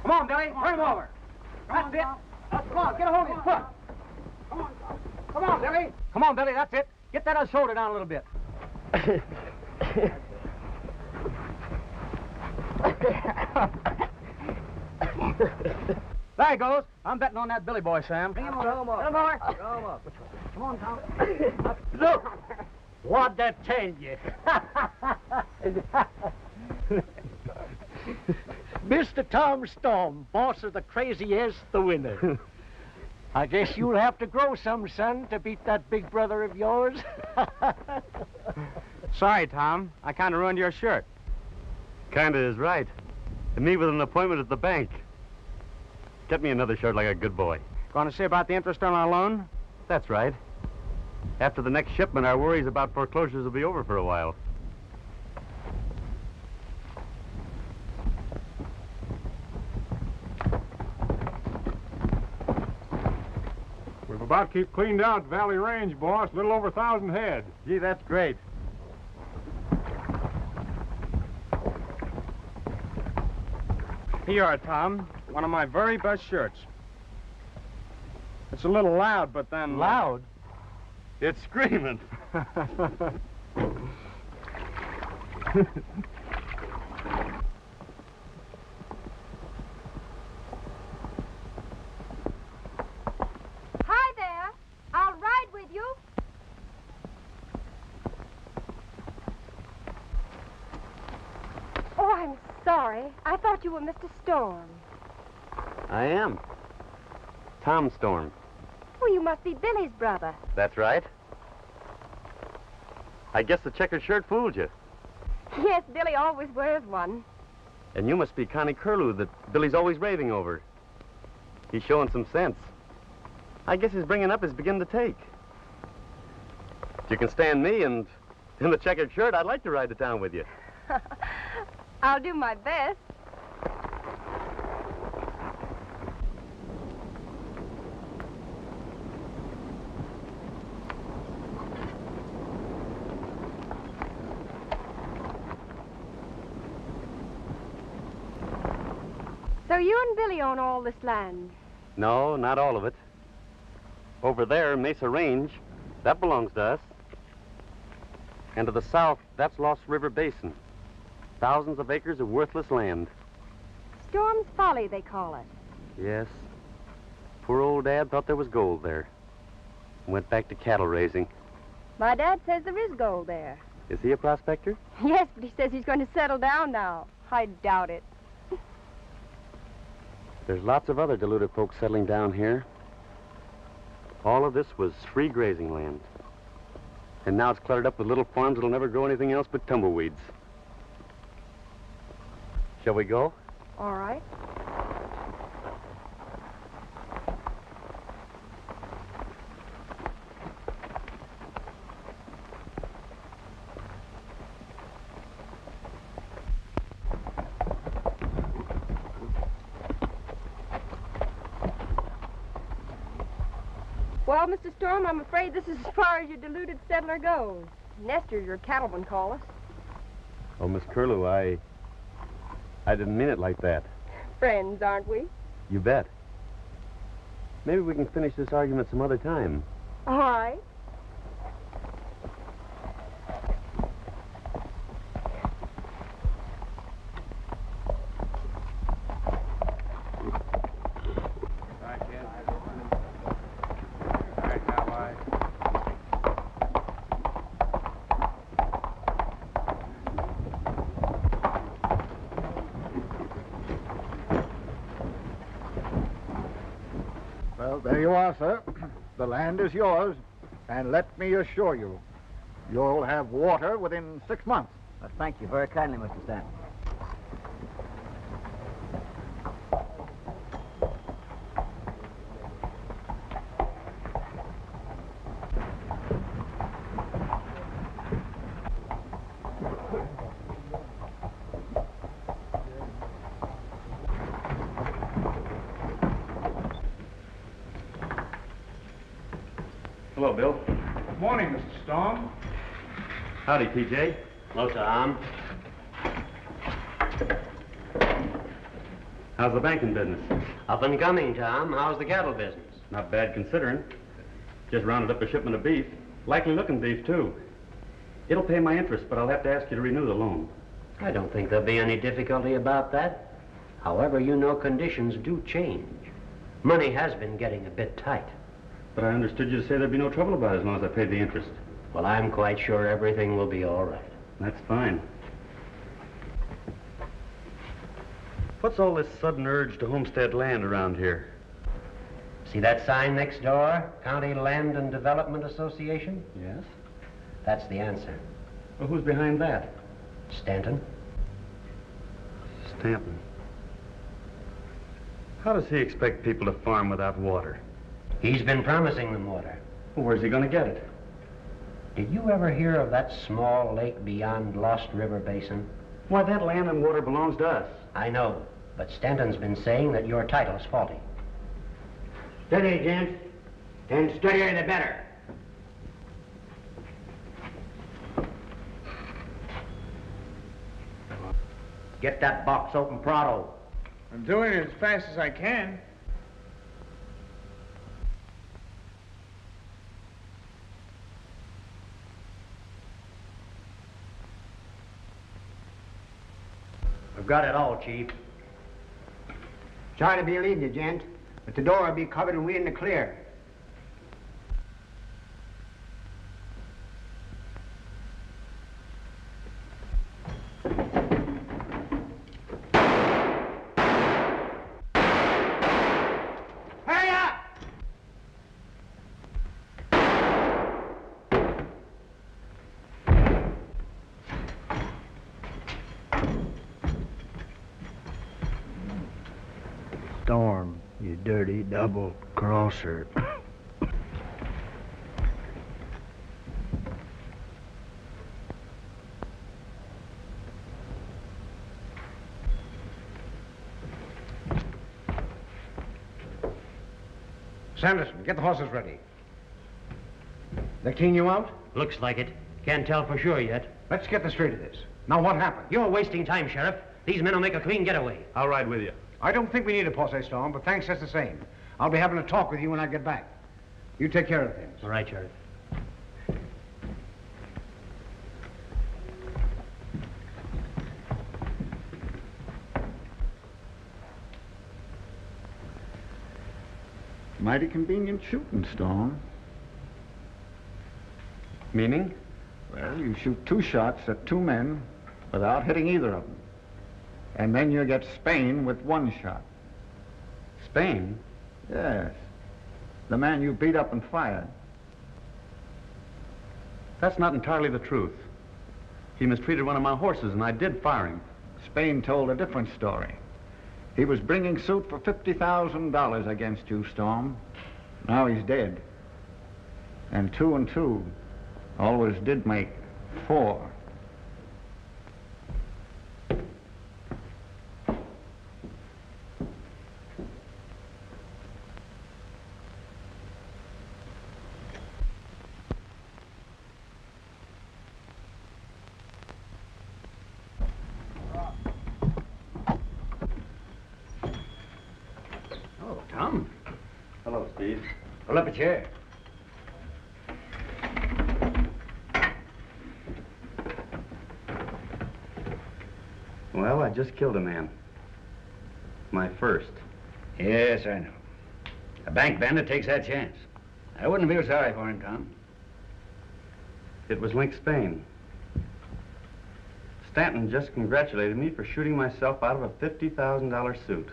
Come on, Billy, turn him over. That's it. Come on, get a hold of his foot. Come on, Tom. Come on, Billy. Come on, Billy, that's it. Get that other shoulder down a little bit. There he goes. I'm betting on that Billy boy, Sam. Bring him over. Throw him up. Come on, Tom. Look, what'd that tell you? Mr. Tom Storm, boss of the Crazy S, the winner. I guess you'll have to grow some, son, to beat that big brother of yours. Sorry, Tom. I kind of ruined your shirt. Kinda is right. And me with an appointment at the bank. Get me another shirt like a good boy. Going to see about the interest on our loan? That's right. After the next shipment, our worries about foreclosures will be over for a while. We've about keep cleaned out Valley Range, boss. A little over 1,000 head. Gee, that's great. Here you are, Tom. One of my very best shirts. It's a little loud, but then... Loud? It's screaming. Hi there. I'll ride with you. Oh, I'm sorry. I thought you were Mr. Storm. I am. Tom Storm. Oh, you must be Billy's brother. That's right. I guess the checkered shirt fooled you. Yes, Billy always wears one. And you must be Connie Curlew that Billy's always raving over. He's showing some sense. I guess his bringing up is beginning to take. If you can stand me and in the checkered shirt, I'd like to ride to town with you. I'll do my best. So you and Billy own all this land? No, not all of it. Over there, Mesa Range, that belongs to us. And to the south, that's Lost River Basin. Thousands of acres of worthless land. Storm's Folly, they call it. Yes. Poor old Dad thought there was gold there. Went back to cattle raising. My dad says there is gold there. Is he a prospector? Yes, but he says he's going to settle down now. I doubt it. There's lots of other deluded folks settling down here. All of this was free grazing land. And now it's cluttered up with little farms that'll never grow anything else but tumbleweeds. Shall we go? All right. Well, Mr. Storm, I'm afraid this is as far as your deluded settler goes. Nestor, your cattleman, call us. Oh, Miss Curlew, I didn't mean it like that. Friends, aren't we? You bet. Maybe we can finish this argument some other time. All right. Well, there you are, sir. The land is yours, and let me assure you, you'll have water within 6 months. Thank you very kindly, Mr. Stanton. Hello, Bill. Good morning, Mr. Storm. Howdy, PJ. Hello, Tom. How's the banking business? Up and coming, Tom. How's the cattle business? Not bad considering. Just rounded up a shipment of beef. Likely looking beef, too. It'll pay my interest, but I'll have to ask you to renew the loan. I don't think there'll be any difficulty about that. However, you know conditions do change. Money has been getting a bit tight. But I understood you to say there'd be no trouble about it as long as I paid the interest. Well, I'm quite sure everything will be all right. That's fine. What's all this sudden urge to homestead land around here? See that sign next door? County Land and Development Association? Yes? That's the answer. Well, who's behind that? Stanton? Stanton. How does he expect people to farm without water? He's been promising them water. Well, where's he going to get it? Did you ever hear of that small lake beyond Lost River Basin? Why, that land and water belongs to us. I know, but Stanton's been saying that your title's faulty. Steady, gents. And steadier the better. Get that box open pronto. I'm doing it as fast as I can. We've got it all, Chief. Sorry to be leaving you, gent, but the door will be covered and we in the clear. Hurry up! Storm, you dirty double-crosser. Sanderson, get the horses ready. They clean you out? Looks like it. Can't tell for sure yet. Let's get the straight of this. Now, what happened? You're wasting time, Sheriff. These men will make a clean getaway. I'll ride with you. I don't think we need a posse, Storm, but thanks just the same. I'll be having a talk with you when I get back. You take care of things. All right, Sheriff. Mighty convenient shooting, Storm. Meaning? Well, you shoot 2 shots at 2 men without hitting either of them. And then you get Spain with 1 shot. Spain? Yes. The man you beat up and fired. That's not entirely the truth. He mistreated one of my horses, and I did fire him. Spain told a different story. He was bringing suit for $50,000 against you, Storm. Now he's dead. And 2 and 2 always did make 4. Tom? Hello, Steve. Pull up a chair. Well, I just killed a man. My first. Yes, I know. A bank bandit takes that chance. I wouldn't feel sorry for him, Tom. It was Link Spain. Stanton just congratulated me for shooting myself out of a $50,000 suit.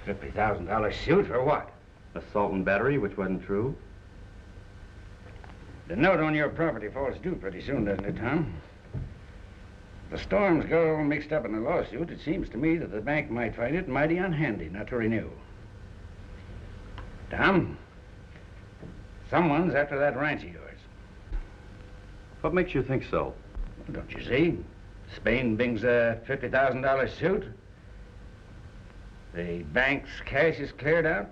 $50,000 suit for what? Assault and battery, which wasn't true. The note on your property falls due pretty soon, doesn't it, Tom? The Storms got all mixed up in the lawsuit. It seems to me that the bank might find it mighty unhandy not to renew. Tom, someone's after that ranch of yours. What makes you think so? Well, don't you see? Spain brings a $50,000 suit. The bank's cash is cleared out.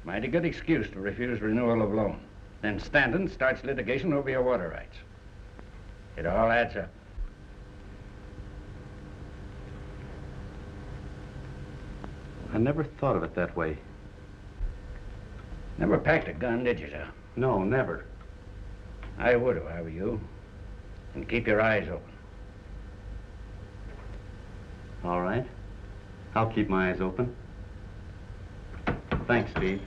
Mighty good excuse to refuse renewal of loan. Then Stanton starts litigation over your water rights. It all adds up. I never thought of it that way. Never packed a gun, did you, Tom? No, never. I would if I were you. And keep your eyes open. All right. I'll keep my eyes open. Thanks, Steve.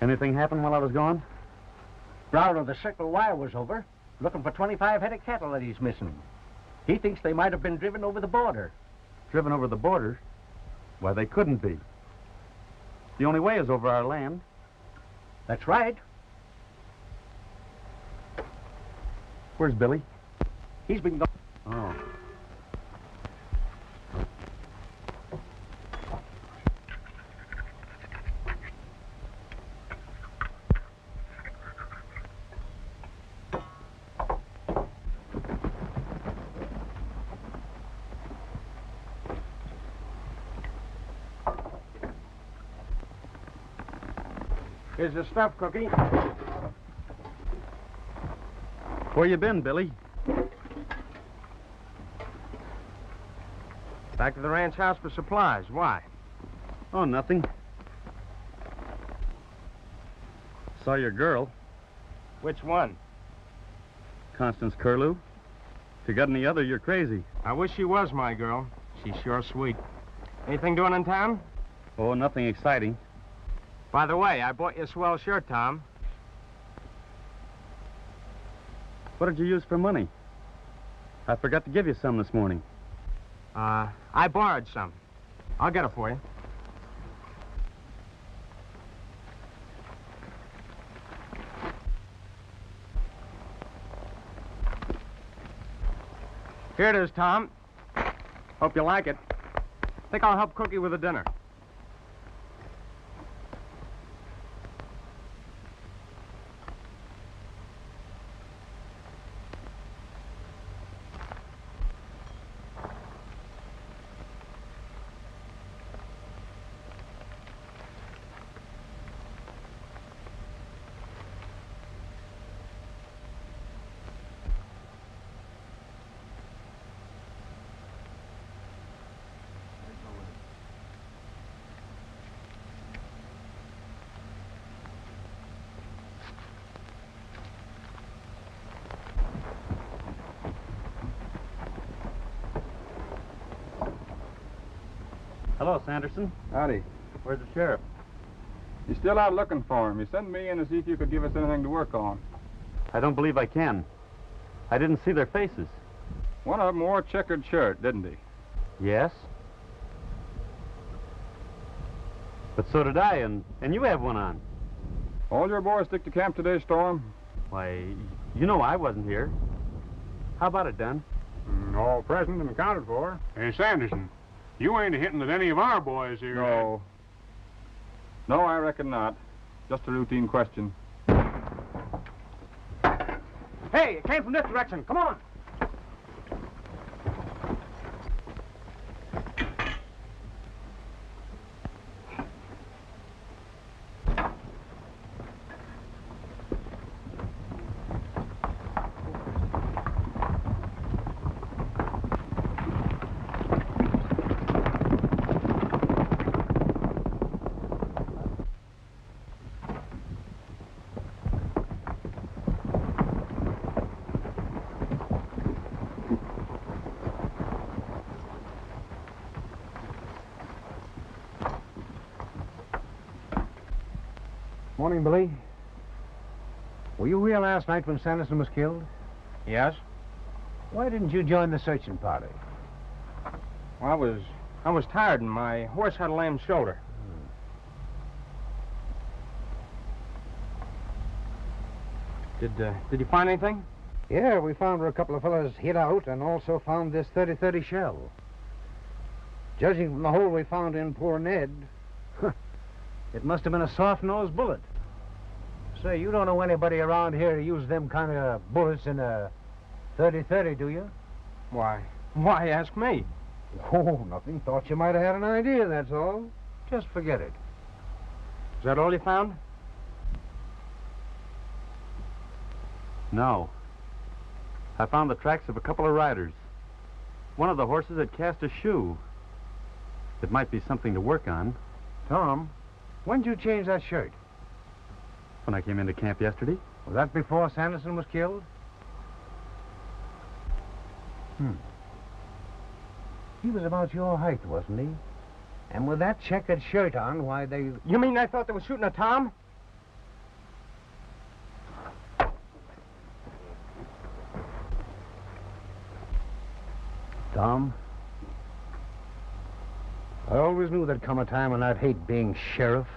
Anything happened while I was gone? Brown of the Circle Y was over, looking for 25 head of cattle that he's missing. He thinks they might have been driven over the border. Driven over the border? Why, they couldn't be. The only way is over our land. That's right. Where's Billy? He's been gone. Oh. Here's the stuff, Cookie. Where you been, Billy? Back to the ranch house for supplies. Why? Oh, nothing. Saw your girl, Which one? Constance Curlew. If you got any other, you're crazy. I wish she was my girl. She's sure sweet. Anything doing in town? Oh, nothing exciting. By the way, I bought you a swell shirt, Tom. What did you use for money? I forgot to give you some this morning. I borrowed some. I'll get it for you. Here it is, Tom. Hope you like it. Think I'll help Cookie with the dinner. Hello, Sanderson. Howdy. Where's the sheriff? You still out looking for him? You sent me in to see if you could give us anything to work on. I don't believe I can. I didn't see their faces. One of them wore a checkered shirt, didn't he? Yes. But so did I, and you have one on. All your boys stick to camp today, Storm? Why, you know I wasn't here. How about it, Dunn? All present and accounted for. Hey, Sanderson, you ain't hitting at any of our boys here. No. No, I reckon not. Just a routine question. Hey, it came from this direction. Come on. Morning, Billy. Were you here last night when Sanderson was killed? Yes? Why didn't you join the searching party? Well, I was tired and my horse had a lame shoulder. Did you find anything? Yeah, we found where a couple of fellas hid out and also found this 30-30 shell. Judging from the hole we found in poor Ned, it must have been a soft-nosed bullet. Say, you don't know anybody around here who used them kind of bullets in a 30-30, do you? Why ask me? Oh, nothing. Thought you might have had an idea, that's all. Just forget it. Is that all you found? No. I found the tracks of a couple of riders. One of the horses had cast a shoe. It might be something to work on. Tom, when did you change that shirt? When I came into camp yesterday. Was that before Sanderson was killed? He was about your height, wasn't he? And with that checkered shirt on, why, they... You mean they thought they were shooting at Tom? Tom, I always knew there'd come a time when I'd hate being sheriff.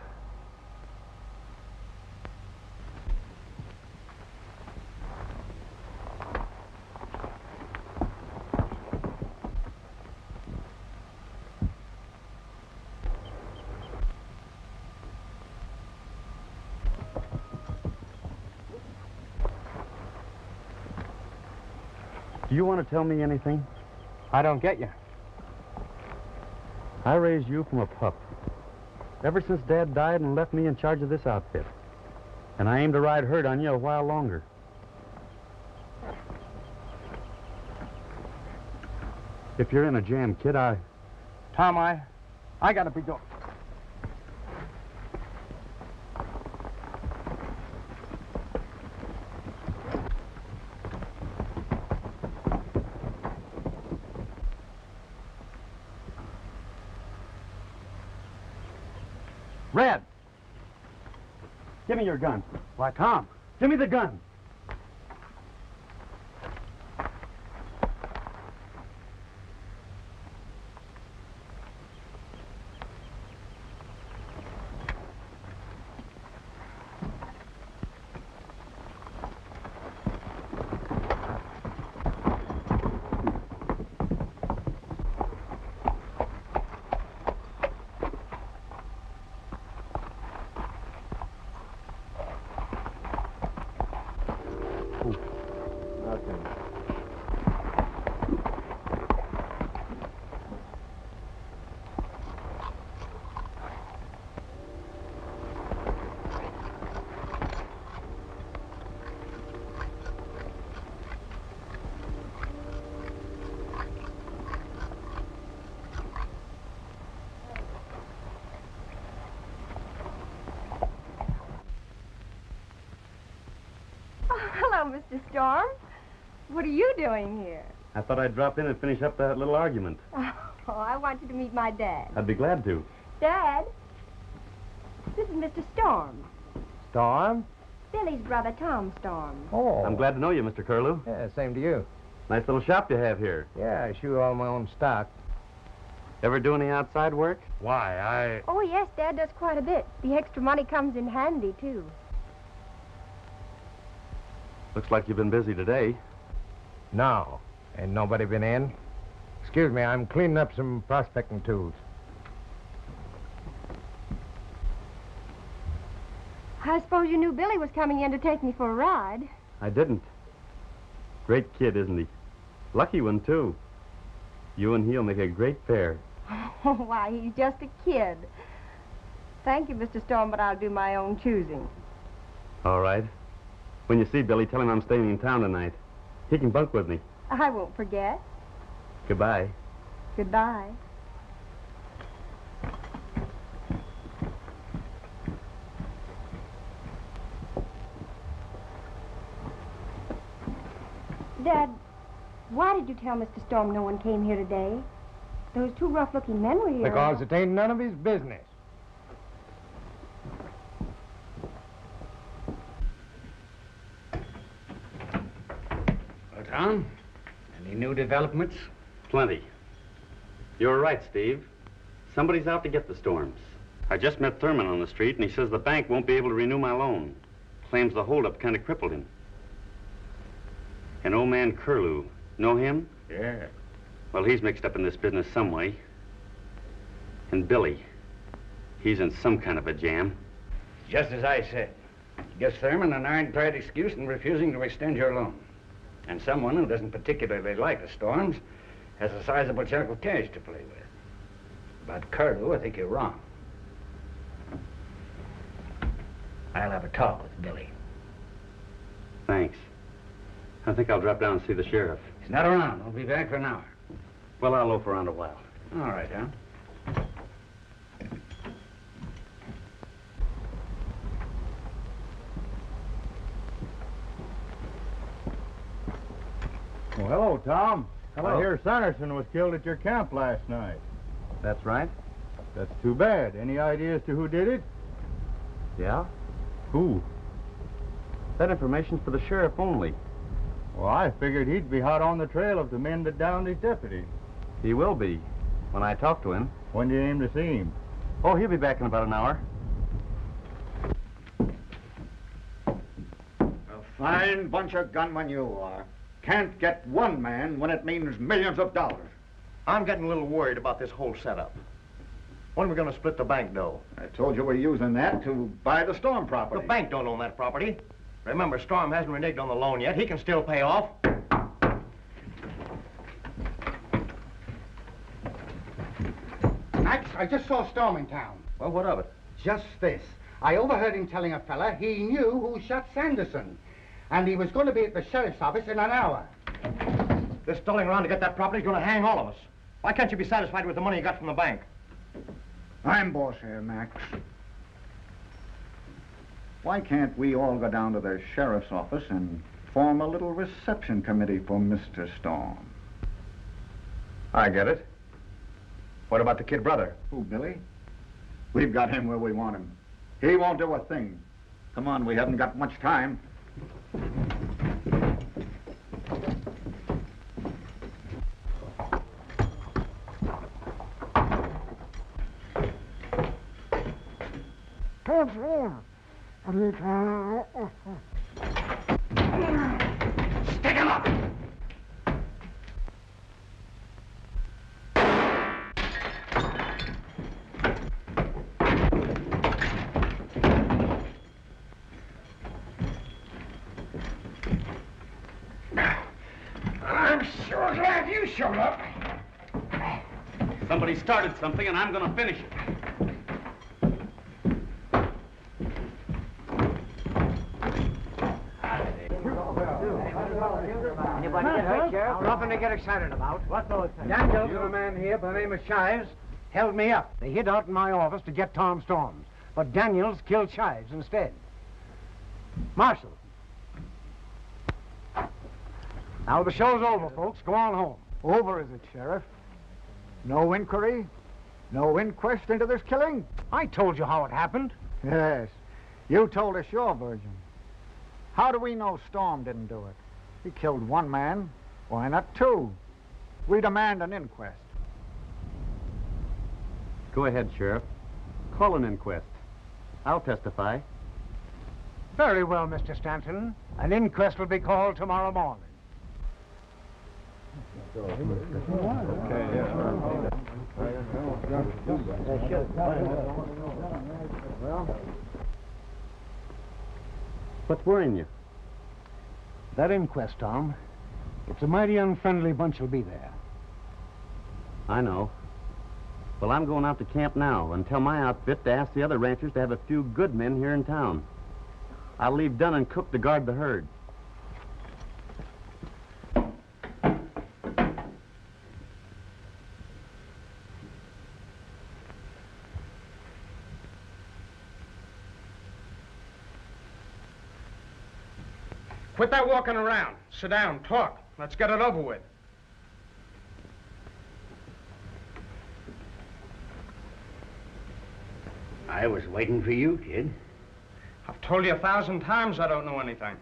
Do you want to tell me anything? I don't get you. I raised you from a pup. Ever since Dad died and left me in charge of this outfit. And I aim to ride herd on you a while longer. If you're in a jam, kid, Tom, I gotta be going. Red! Give me your gun. Why, Tom, Give me the gun. Hello, Mr. Storm. What are you doing here? I thought I'd drop in and finish up that little argument. Oh, I want you to meet my dad. I'd be glad to. Dad, this is Mr. Storm. Storm? Billy's brother, Tom Storm. Oh. I'm glad to know you, Mr. Curlew. Yeah, same to you. Nice little shop you have here. Yeah, I shoot all my own stock. Ever do any outside work? Why, Oh, yes, Dad does quite a bit. The extra money comes in handy, too. Looks like you've been busy today. No. Ain't nobody been in? Excuse me, I'm cleaning up some prospecting tools. I suppose you knew Billy was coming in to take me for a ride. I didn't. Great kid, isn't he? Lucky one, too. You and he'll make a great pair. Oh, why, he's just a kid. Thank you, Mr. Storm, but I'll do my own choosing. All right. When you see Billy, tell him I'm staying in town tonight. He can bunk with me. I won't forget. Goodbye. Goodbye. Dad, why did you tell Mr. Storm no one came here today? Those two rough-looking men were here. Because it ain't none of his business. Tom? Any new developments? Plenty. You're right, Steve. Somebody's out to get the Storms. I just met Thurman on the street, and he says the bank won't be able to renew my loan. Claims the holdup kind of crippled him. And old man Curlew, know him? Yeah. Well, he's mixed up in this business some way. And Billy, he's in some kind of a jam. Just as I said. Gives Thurman an ironclad excuse in refusing to extend your loan. And someone who doesn't particularly like the Storms has a sizable chunk of cash to play with. But Curlew, I think you're wrong. I'll have a talk with Billy. Thanks. I think I'll drop down and see the sheriff. He's not around. He'll be back for an hour. Well, I'll loaf around a while. All right, huh? Well, hello, Tom. Hello. I hear Sanderson was killed at your camp last night. That's right. That's too bad. Any idea as to who did it? Yeah? Who? That information's for the sheriff only. Well, I figured he'd be hot on the trail of the men that downed his deputy. He will be, when I talk to him. When do you aim to see him? Oh, he'll be back in about an hour. A fine bunch of gunmen you are. Can't get one man when it means millions of dollars. I'm getting a little worried about this whole setup. When are we going to split the bank dough? I told you we're using that to buy the Storm property. The bank don't own that property. Remember, Storm hasn't reneged on the loan yet. He can still pay off. Max, I just saw Storm in town. Well, what of it? Just this. I overheard him telling a fella he knew who shot Sanderson. And he was going to be at the sheriff's office in an hour. This stalling around to get that property is going to hang all of us. Why can't you be satisfied with the money you got from the bank? I'm boss here, Max. Why can't we all go down to the sheriff's office and form a little reception committee for Mr. Storm? I get it. What about the kid brother? Who, Billy? We've got him where we want him. He won't do a thing. Come on, we haven't got much time. Stick him up! I'm sure glad you showed up. Somebody started something, and I'm going to finish it. Anybody get hurt, Sheriff? Nothing to get excited about. What those things? Daniels and a man here by the name of Shives held me up. They hid out in my office to get Tom Storms. But Daniels killed Shives instead. Marshal. Now the show's over, folks. Go on home. Over, is it, Sheriff? No inquiry? No inquest into this killing? I told you how it happened. Yes. You told us your version. How do we know Storm didn't do it? He killed one man. Why not two? We demand an inquest. Go ahead, Sheriff. Call an inquest. I'll testify. Very well, Mr. Stanton. An inquest will be called tomorrow morning. What's worrying you? That inquest, Tom. It's a mighty unfriendly bunch will be there. I know. Well, I'm going out to camp now and tell my outfit to ask the other ranchers to have a few good men here in town. I'll leave Dunham and Cook to guard the herd. Quit that walking around. Sit down, talk. Let's get it over with. I was waiting for you, kid. I've told you 1,000 times I don't know anything.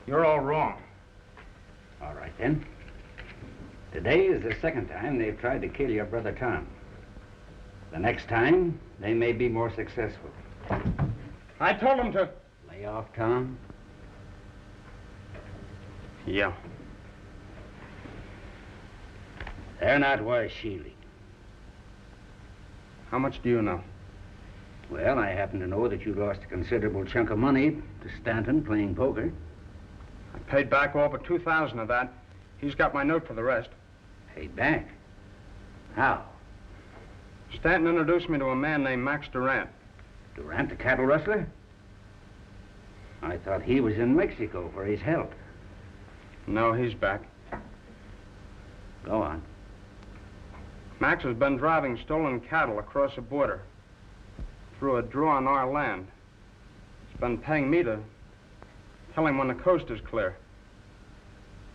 You're all wrong. All right, then. Today is the second time they've tried to kill your brother Tom. The next time, they may be more successful. I told him to... Lay off, Tom. Yeah. They're not worth shielding. How much do you know? Well, I happen to know that you lost a considerable chunk of money to Stanton playing poker. I paid back all but $2,000 of that. He's got my note for the rest. Paid back? How? Stanton introduced me to a man named Max Durant. Durant, the cattle rustler? I thought he was in Mexico for his help. No, he's back. Go on. Max has been driving stolen cattle across the border through a draw on our land. He's been paying me to tell him when the coast is clear.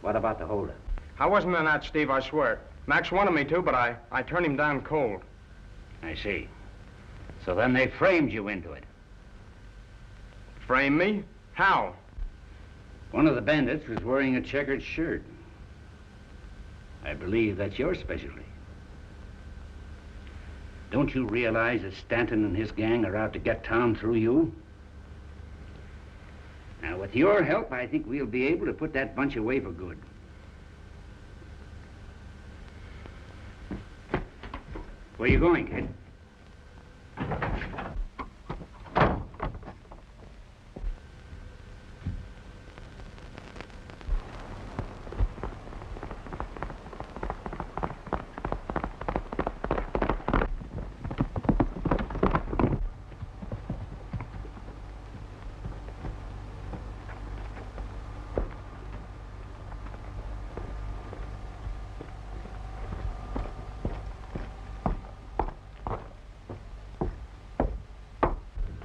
What about the holdup? I wasn't in that, Steve, I swear. Max wanted me to, but I turned him down cold. I see. So then they framed you into it. Frame me? How? One of the bandits was wearing a checkered shirt. I believe that's your specialty. Don't you realize that Stanton and his gang are out to get Tom through you? Now, with your help, I think we'll be able to put that bunch away for good. Where you going, kid?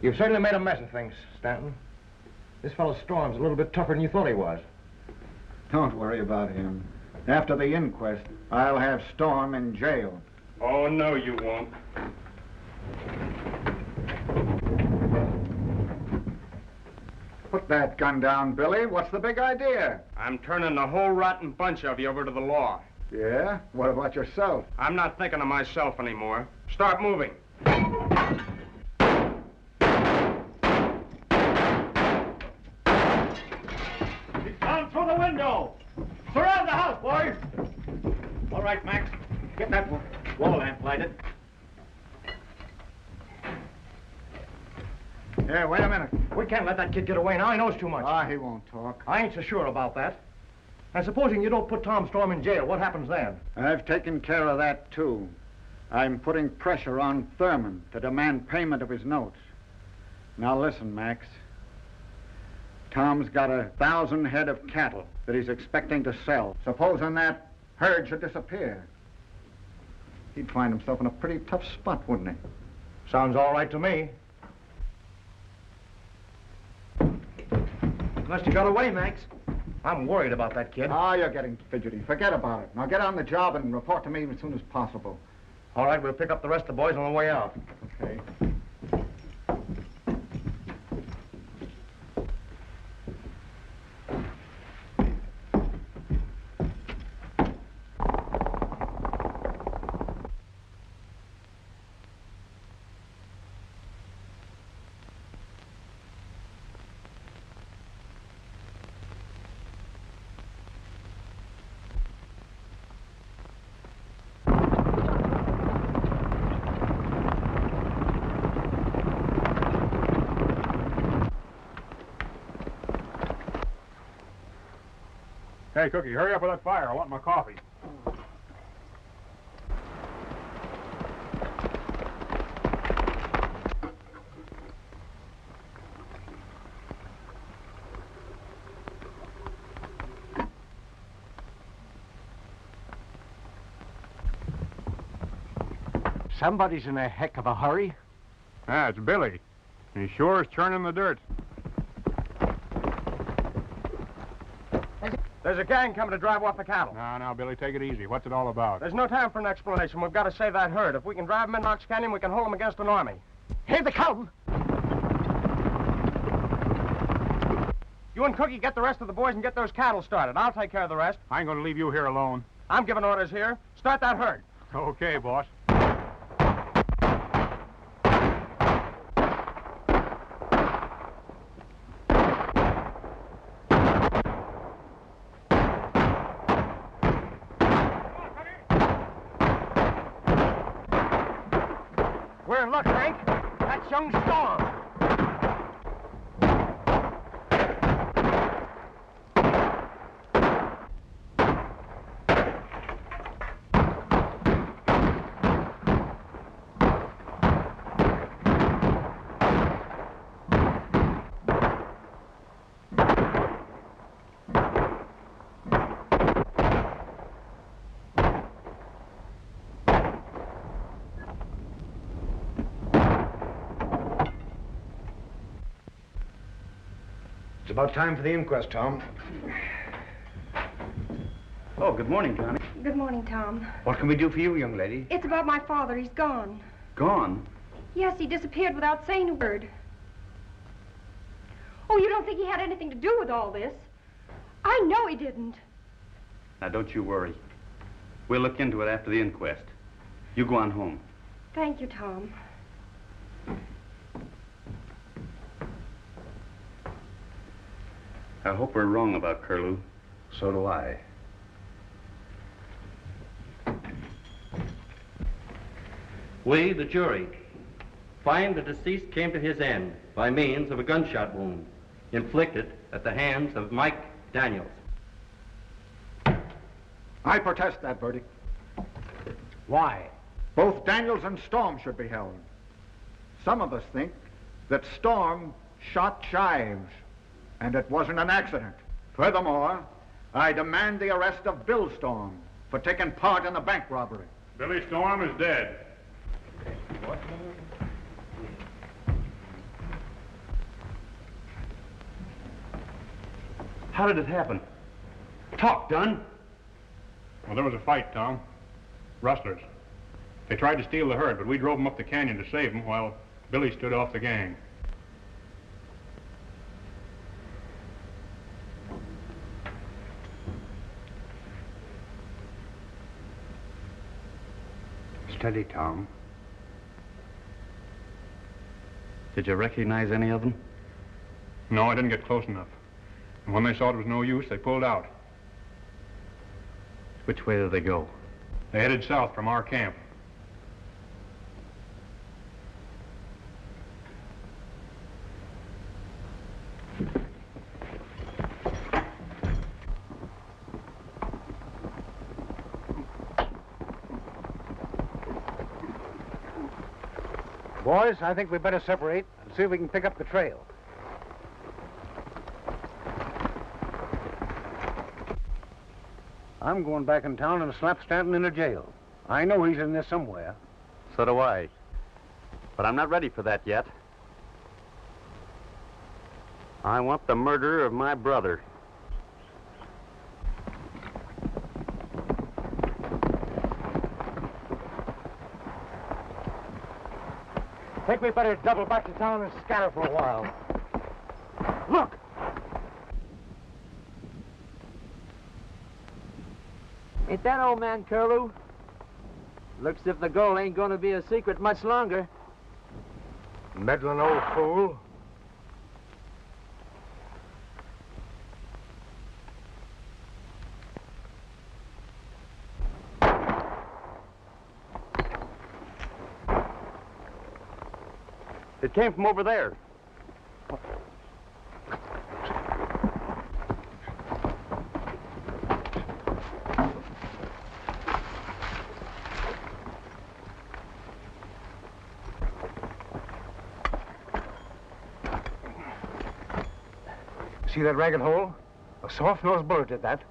You've certainly made a mess of things, Stanton. This fellow Storm's a little bit tougher than you thought he was. Don't worry about him. After the inquest, I'll have Storm in jail. Oh, no, you won't. Put that gun down, Billy. What's the big idea? I'm turning the whole rotten bunch of you over to the law. Yeah? What about yourself? I'm not thinking of myself anymore. Start moving. Through the window! Surround the house, boys! All right, Max. Get that wall lamp lighted. Yeah, wait a minute. We can't let that kid get away now. He knows too much. Ah, he won't talk. I ain't so sure about that. And supposing you don't put Tom Storm in jail, what happens then? I've taken care of that, too. I'm putting pressure on Thurman to demand payment of his notes. Now listen, Max. Tom's got 1,000 head of cattle that he's expecting to sell. Supposing that herd should disappear, he'd find himself in a pretty tough spot, wouldn't he? Sounds all right to me. Must have got away, Max. I'm worried about that kid. Ah, you're getting fidgety. Forget about it. Now get on the job and report to me as soon as possible. All right, we'll pick up the rest of the boys on the way out. Okay. Hey, Cookie, hurry up with that fire. I want my coffee. Somebody's in a heck of a hurry. Ah, it's Billy. He sure is churning the dirt. There's a gang coming to drive off the cattle. Now, Billy, take it easy. What's it all about? There's no time for an explanation. We've got to save that herd. If we can drive them in Knox Canyon, we can hold them against an army. Here they come! You and Cookie get the rest of the boys and get those cattle started. I'll take care of the rest. I ain't gonna leave you here alone. I'm giving orders here. Start that herd. Okay, boss. We're in luck, Hank. That's young Storm. It's about time for the inquest, Tom. Oh, good morning, Connie. Good morning, Tom. What can we do for you, young lady? It's about my father. He's gone. Gone? Yes, he disappeared without saying a word. Oh, you don't think he had anything to do with all this? I know he didn't. Now, don't you worry. We'll look into it after the inquest. You go on home. Thank you, Tom. I hope we're wrong about Curlew. So do I. We, the jury, find the deceased came to his end by means of a gunshot wound inflicted at the hands of Mike Daniels. I protest that verdict. Why? Both Daniels and Storm should be held. Some of us think that Storm shot Shives, and it wasn't an accident. Furthermore, I demand the arrest of Bill Storm for taking part in the bank robbery. Billy Storm is dead. What? How did it happen? Talk, Dunn. Well, there was a fight, Tom. Rustlers. They tried to steal the herd, but we drove them up the canyon to save them while Billy stood off the gang. Steady, Tom. Did you recognize any of them? No, I didn't get close enough. And when they saw it was no use, they pulled out. Which way did they go? They headed south from our camp. Boys, I think we better separate and see if we can pick up the trail. I'm going back in town and slap Stanton into jail. I know he's in there somewhere. So do I. But I'm not ready for that yet. I want the murderer of my brother. Think we better double back to town and scatter for a while. Look! Ain't that old man Curlew? Looks as if the gold ain't gonna be a secret much longer. Meddling old fool. It came from over there. See that ragged hole? A soft-nosed bullet did that.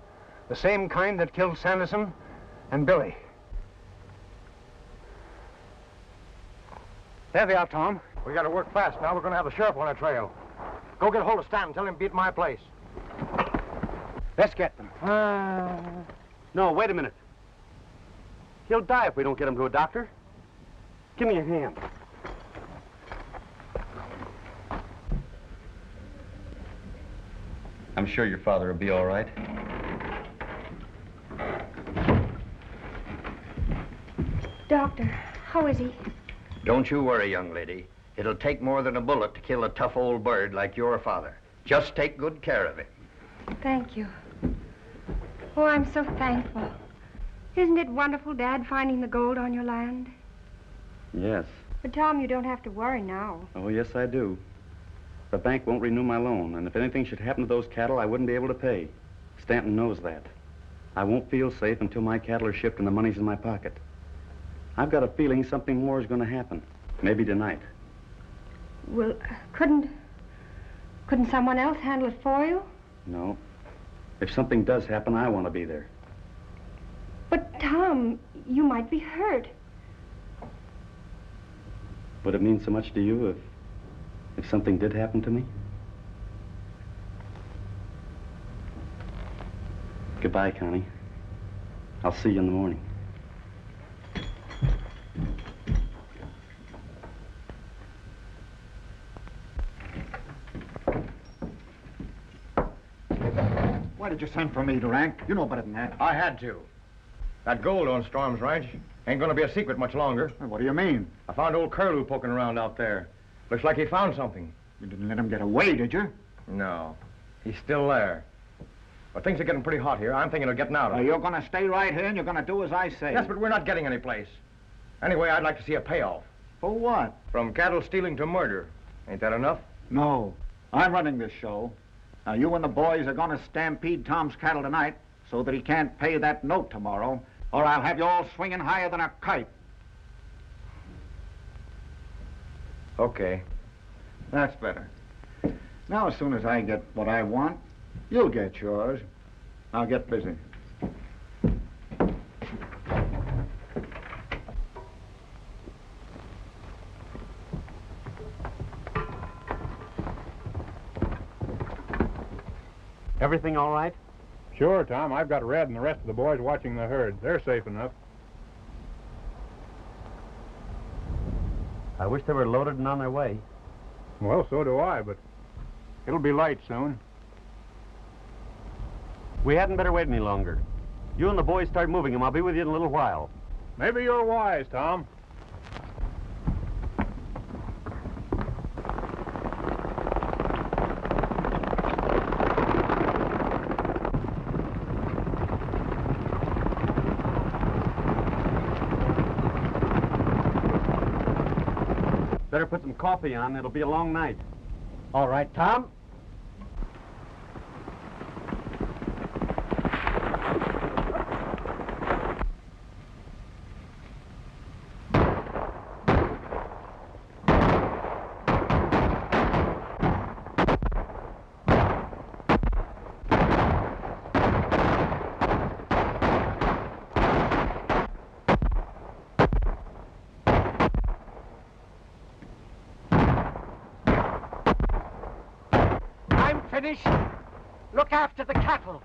The same kind that killed Sanderson and Billy. There they are, Tom. We gotta work fast now. We're gonna have the sheriff on our trail. Go get hold of Stanton. Tell him to be at my place. Let's get them. No, wait a minute. He'll die if we don't get him to a doctor. Give me a hand. I'm sure your father will be all right. Doctor, how is he? Don't you worry, young lady. It'll take more than a bullet to kill a tough old bird like your father. Just take good care of him. Thank you. Oh, I'm so thankful. Isn't it wonderful, Dad, finding the gold on your land? Yes. But, Tom, you don't have to worry now. Oh, yes, I do. The bank won't renew my loan, and if anything should happen to those cattle, I wouldn't be able to pay. Stanton knows that. I won't feel safe until my cattle are shipped and the money's in my pocket. I've got a feeling something more is going to happen. Maybe tonight. Well, couldn't someone else handle it for you? No. If something does happen, I want to be there. But, Tom, you might be hurt. Would it mean so much to you if something did happen to me? Goodbye, Connie. I'll see you in the morning. Why did you send for me, Durant? You know better than that. I had to. That gold on Storm's ranch ain't gonna be a secret much longer. What do you mean? I found old Curlew poking around out there. Looks like he found something. You didn't let him get away, did you? No. He's still there. But things are getting pretty hot here. I'm thinking of getting out of it. You're gonna stay right here and you're gonna do as I say. Yes, but we're not getting any place. Anyway, I'd like to see a payoff. For what? From cattle stealing to murder. Ain't that enough? No. I'm running this show. Now, you and the boys are gonna stampede Tom's cattle tonight so that he can't pay that note tomorrow, or I'll have you all swinging higher than a kite. Okay. That's better. Now, as soon as I get what I want, you'll get yours. I'll get busy. Everything all right? Sure, Tom. I've got Red and the rest of the boys watching the herd. They're safe enough. I wish they were loaded and on their way. Well, so do I, but it'll be light soon. We hadn't better wait any longer. You and the boys start moving them. I'll be with you in a little while. Maybe you're wise, Tom. Better put some coffee on. It'll be a long night. All right, Tom. Finished. Look after the cattle.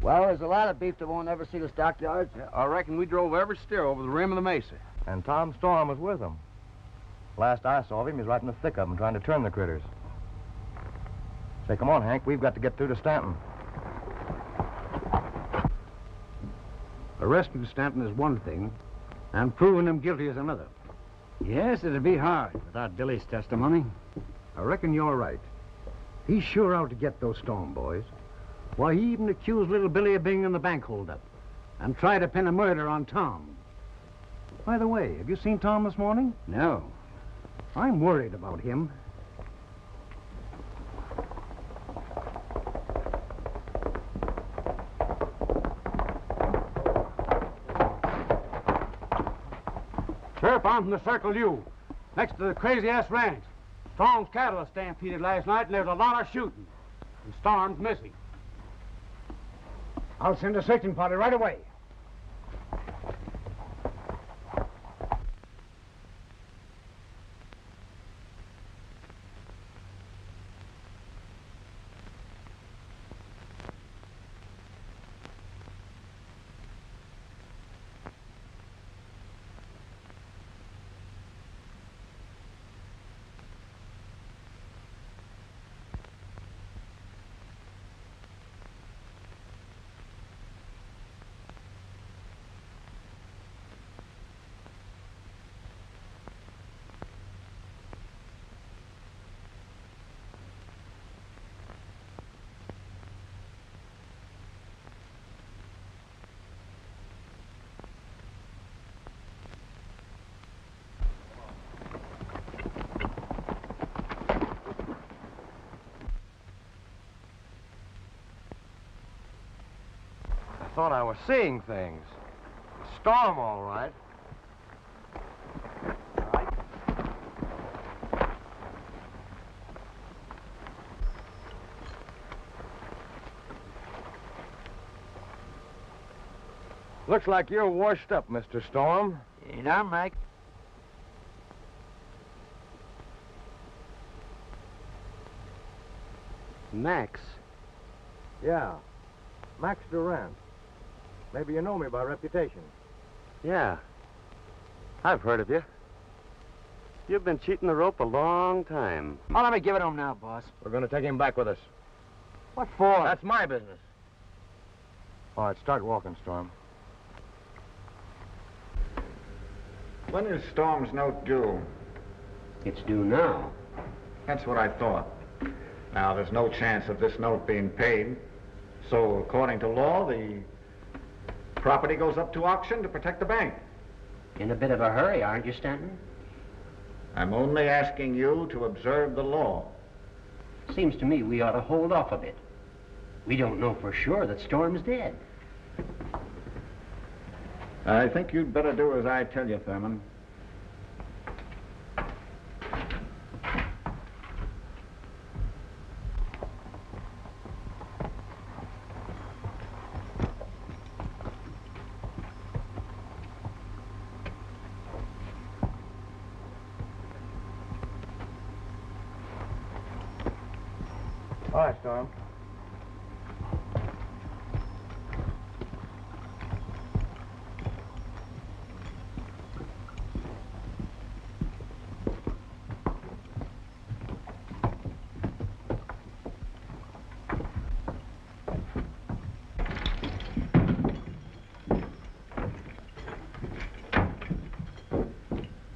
Well, there's a lot of beef that won't ever see the stockyards. Yeah, I reckon we drove every steer over the rim of the mesa. And Tom Storm was with them. Last I saw of him, he was right in the thick of them trying to turn the critters. Say, come on, Hank. We've got to get through to Stanton. Arresting Stanton is one thing, and proving him guilty is another. Yes, it'd be hard without Billy's testimony. I reckon you're right. He's sure out to get those Storm boys. Why, he even accused little Billy of being in the bank holdup and tried to pin a murder on Tom. By the way, have you seen Tom this morning? No. I'm worried about him. Sheriff, I'm from the Circle U, next to the crazy-ass ranch. Storm's cattle was stampeded last night, and there was a lot of shooting. And Storm's missing. I'll send a searching party right away. I thought I was seeing things. Storm, all right. Looks like you're washed up, Mr. Storm. Ain't I, Mike? Max. Yeah, Max Durant. Maybe you know me by reputation. Yeah. I've heard of you. You've been cheating the rope a long time. Oh, let me give it to him now, boss. We're going to take him back with us. What for? That's my business. All right, start walking, Storm. When is Storm's note due? It's due now. That's what I thought. Now, there's no chance of this note being paid. So, according to law, the property goes up to auction to protect the bank. In a bit of a hurry, aren't you, Stanton? I'm only asking you to observe the law. Seems to me we ought to hold off a bit. We don't know for sure that Storm's dead. I think you'd better do as I tell you, Thurman. All right, Storm.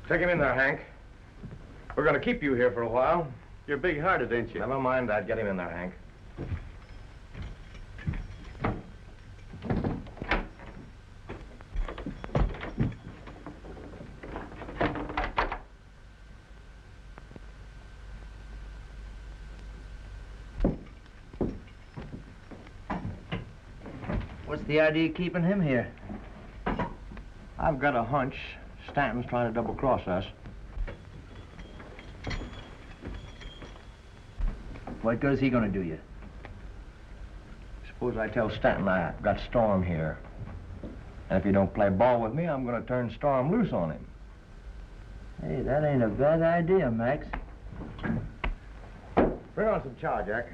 Take him in there, Hank. We're going to keep you here for a while. You're big-hearted, ain't you? Never mind that. Get him in there, Hank. What's the idea of keeping him here? I've got a hunch Stanton's trying to double-cross us. What good is he gonna do you? Suppose I tell Stanton I got Storm here. And if he don't play ball with me, I'm gonna turn Storm loose on him. Hey, that ain't a bad idea, Max. Bring on some chow, Jack.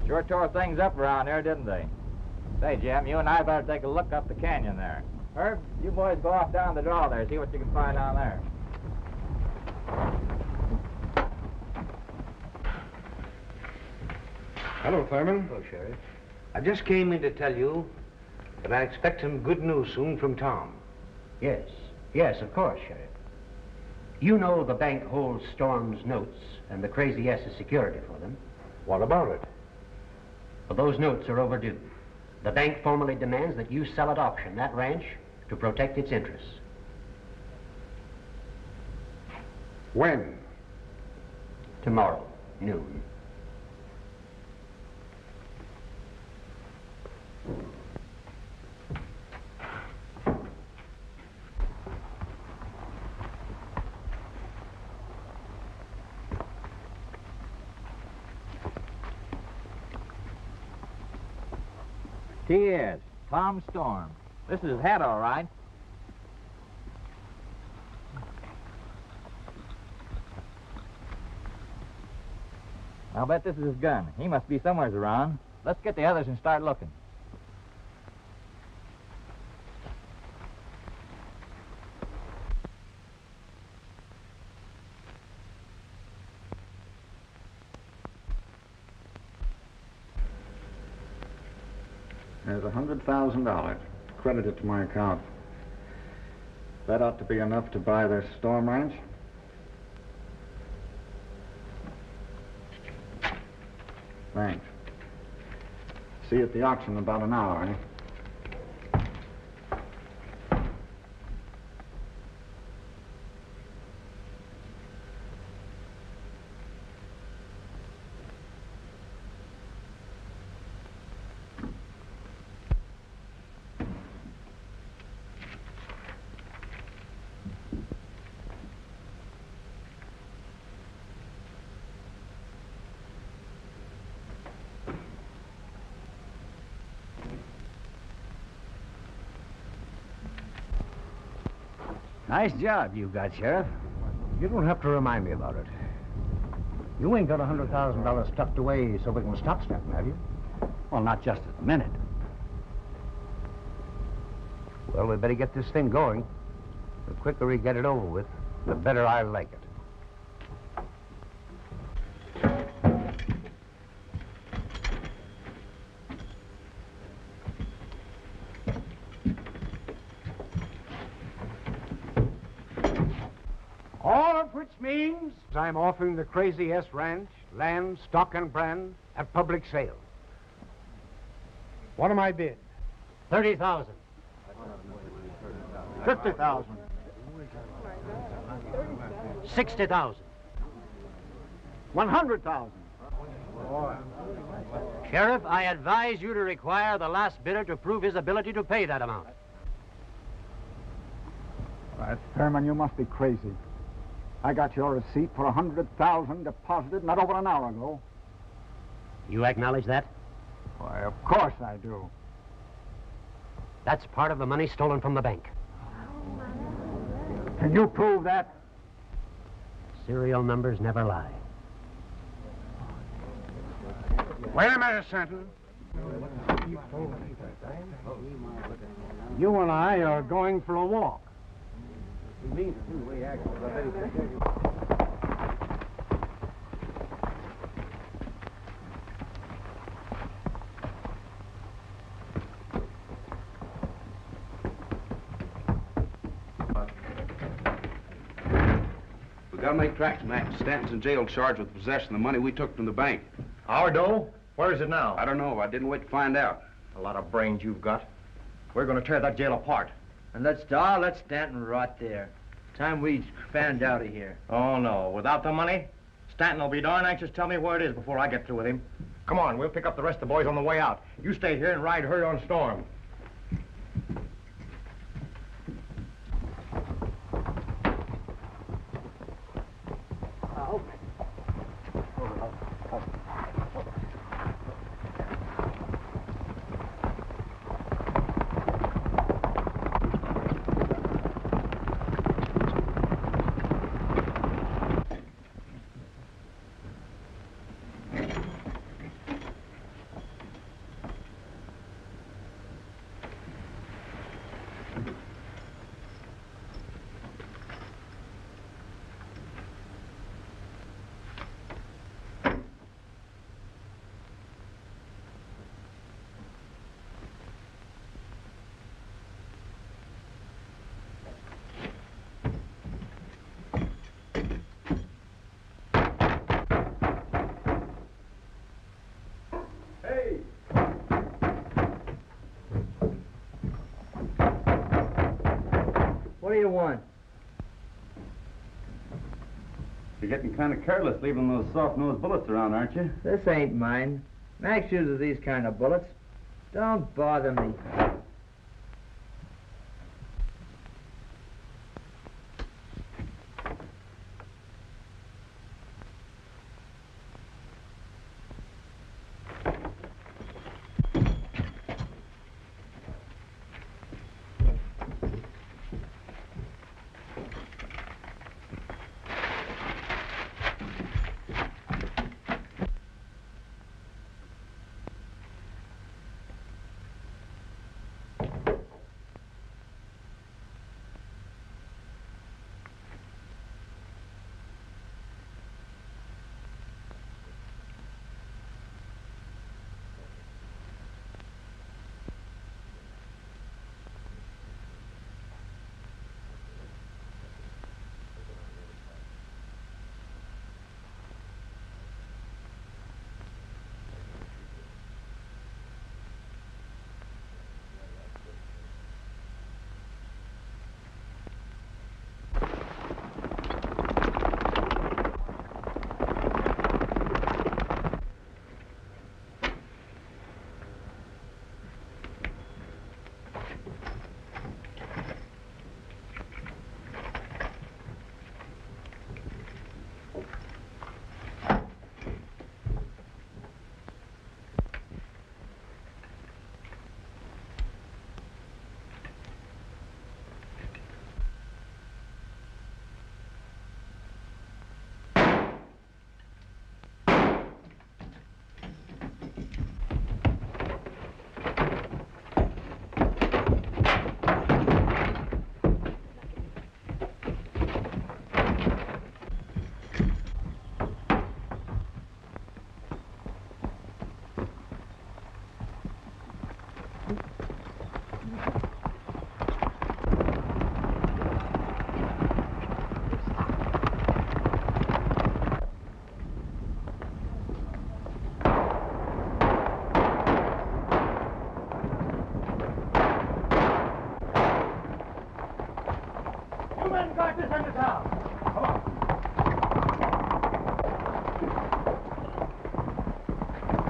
Sure tore things up around here, didn't they? Say, Jim, you and I better take a look up the canyon there. Herb, you boys go off down the draw there, see what you can find down there. Hello, Thurman. Hello, Sheriff. I just came in to tell you that I expect some good news soon from Tom. Yes. Yes, of course, Sheriff. You know the bank holds Storm's notes, and the Crazy S is security for them. What about it? Well, those notes are overdue. The bank formally demands that you sell at auction that ranch to protect its interests. When? Tomorrow, noon. T.S. Tom Storm. This is his hat, all right. I'll bet this is his gun. He must be somewhere around. Let's get the others and start looking. There's $100,000 credited to my account. That ought to be enough to buy this Storm Ranch. Thanks. See you at the auction in about an hour, eh? Nice job you got, Sheriff. You don't have to remind me about it. You ain't got $100,000 tucked away so we can stop Stanton, have you? Well, not just at the minute. Well, we better get this thing going. The quicker we get it over with, the better I like it. All of which means I'm offering the Crazy S Ranch, land, stock, and brand at public sale. What am I bid? 30,000. 50,000. 60,000. 100,000. Sheriff, I advise you to require the last bidder to prove his ability to pay that amount. Thurman, you must be crazy. I got your receipt for 100,000 deposited not over an hour ago. You acknowledge that? Why, of course I do. That's part of the money stolen from the bank. Can you prove that? Serial numbers never lie. Wait a minute, Stanton. You and I are going for a walk. We gotta make tracks, Mac. Stanton's in jail charged with possession of the money we took from the bank. Our dough? Where is it now? I don't know. I didn't wait to find out. A lot of brains you've got. We're going to tear that jail apart. And let Stanton rot there. Time we fanned out of here. Oh, no. Without the money, Stanton will be darn anxious to tell me where it is before I get through with him. Come on, we'll pick up the rest of the boys on the way out. You stay here and ride herd on Storm. What do you want? You're getting kind of careless leaving those soft-nosed bullets around, aren't you? This ain't mine. Max uses these kind of bullets. Don't bother me.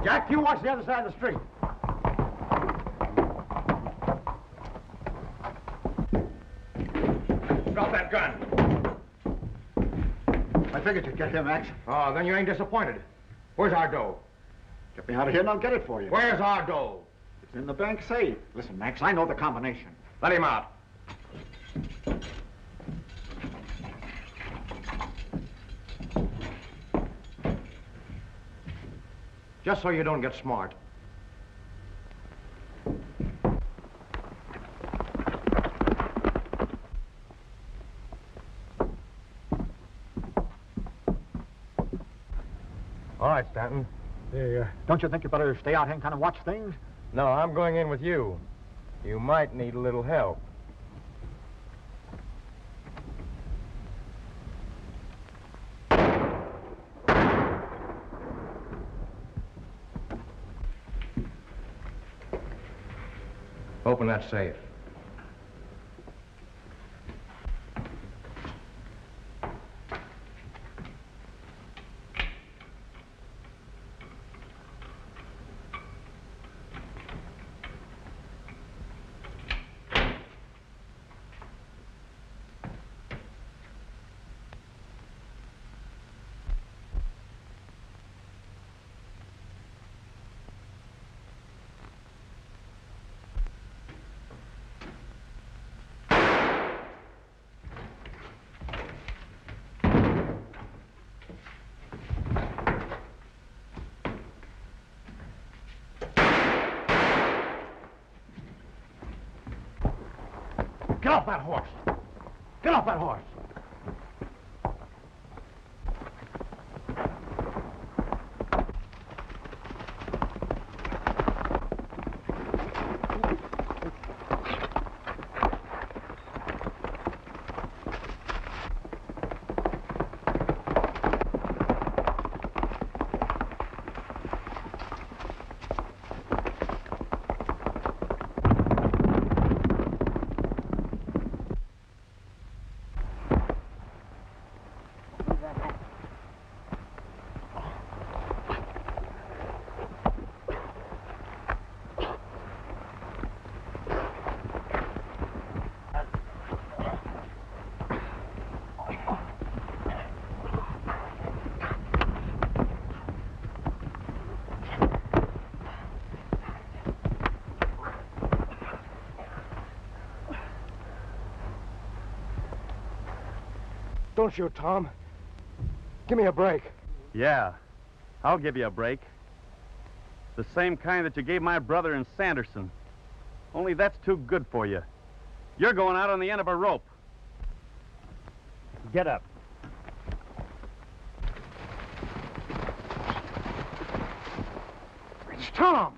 Jack, you watch the other side of the street. Drop that gun. I figured you'd get here, Max. Oh, then you ain't disappointed. Where's our dough? Get me out of here and I'll get it for you. Where's our dough? It's in the bank safe. Listen, Max, I know the combination. Let him out. Just so you don't get smart. All right, Stanton. Hey, don't you think you better stay out here and kind of watch things? No, I'm going in with you. You might need a little help. Open that safe. Get off that horse! Get off that horse! Don't shoot, Tom. Give me a break. Yeah, I'll give you a break. The same kind that you gave my brother in Sanderson. Only that's too good for you. You're going out on the end of a rope. Get up. It's Tom.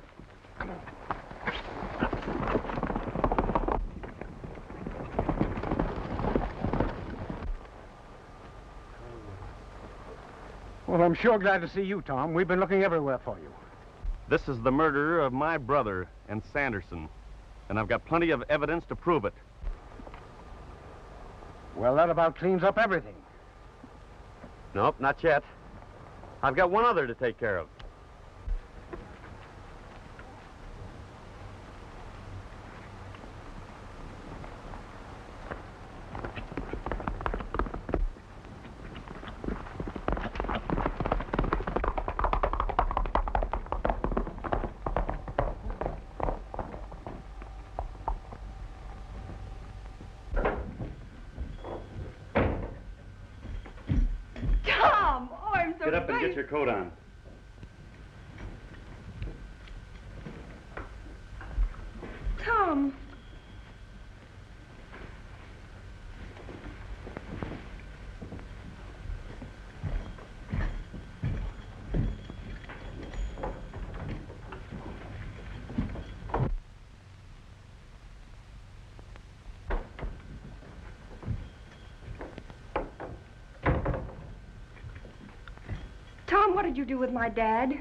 Well, I'm sure glad to see you, Tom. We've been looking everywhere for you. This is the murder of my brother and Sanderson, and I've got plenty of evidence to prove it. Well, that about cleans up everything. Nope, not yet. I've got one other to take care of. Get up and get your coat on. Tom. Tom, what did you do with my dad?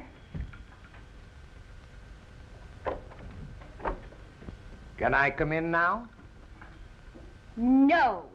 Can I come in now? No.